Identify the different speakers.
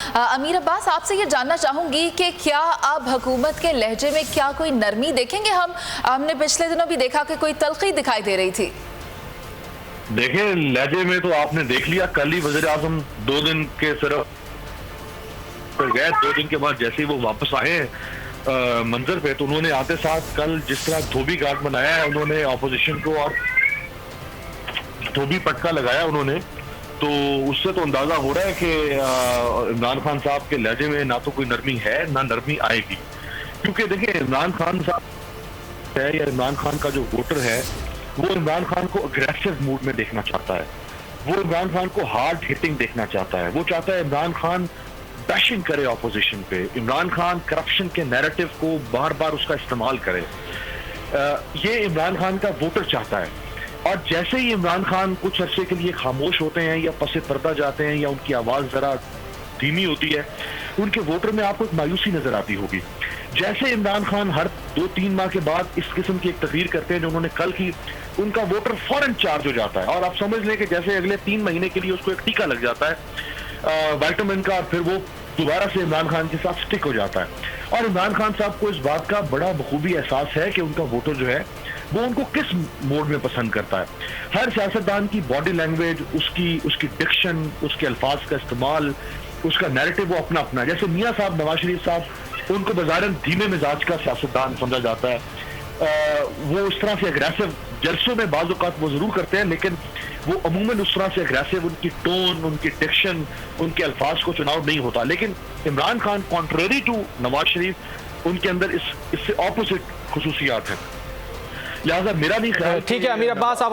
Speaker 1: अमीर अब्बास, आपसे ये जानना चाहूंगी कि क्या अब हुकूमत के लहजे में क्या कोई नरमी देखेंगे? हमने पिछले दिनों भी देखा कि कोई तल्खी दिखाई दे रही थी।
Speaker 2: देखिए, लहजे में तो आपने देख लिया, कल ही वज़ीर आज़म 2 दिन के सिर्फ गए, 2 दिन के बाद जैसे ही वो वापस आए मंजर पे, तो उन्होंने आते साथ कल जिस तरह धोबी घाट बनाया है उन्होंने ऑपोजिशन को और धोबी पटका लगाया उन्होंने, तो उससे तो अंदाजा हो रहा है कि इमरान खान साहब के लहजे में ना तो कोई नरमी है ना नरमी आएगी। क्योंकि देखिए, इमरान खान साहब है या इमरान खान का जो वोटर है वो इमरान खान को अग्रेसिव मूड में देखना चाहता है, वो इमरान खान को हार्ड हिटिंग देखना चाहता है, वो चाहता है इमरान खान बैशिंग करे ऑपोजिशन पे, इमरान खान करप्शन के नैरेटिव को बार बार उसका इस्तेमाल करे। ये इमरान खान का वोटर चाहता है। और जैसे ही इमरान खान कुछ अरसे के लिए खामोश होते हैं या पसे पर्दा जाते हैं या उनकी आवाज़ ज़रा धीमी होती है, उनके वोटर में आपको एक मायूसी नजर आती होगी। जैसे इमरान खान हर 2-3 माह के बाद इस किस्म की एक तकरीर करते हैं जो उन्होंने कल की, उनका वोटर फौरन चार्ज हो जाता है और आप समझ लें कि जैसे अगले 3 महीने के लिए उसको एक टीका लग जाता है विटामिन का, फिर वो दोबारा से इमरान खान के साथ स्टिक हो जाता है। और इमरान खान साहब को इस बात का बड़ा बखूबी एहसास है कि उनका वोटर जो है वो उनको किस मोड में पसंद करता है। हर सियासतदान की बॉडी लैंग्वेज, उसकी डिक्शन, उसके अल्फाज का इस्तेमाल, उसका नैरेटिव वो अपना अपना है। जैसे मियाँ साहब, नवाज शरीफ साहब, उनको बज़ाहिर धीमे मिजाज का सियासतदान समझा जाता है, वो उस तरह से अग्रेसिव जलसों में बाज़ औक़ात वो ज़रूर करते हैं, लेकिन वो अमूमन उस तरह से अग्रेसिव, उनकी टोन, उनकी डिक्शन, उनके अल्फाज को चुनाव नहीं होता। लेकिन इमरान खान कॉन्ट्रेरी टू नवाज शरीफ, उनके अंदर इससे ऑपोजिट खुसूसियात हैं। लिहाजा मेरा नहीं ख्याल।
Speaker 3: ठीक है अमीर अब्बास, आप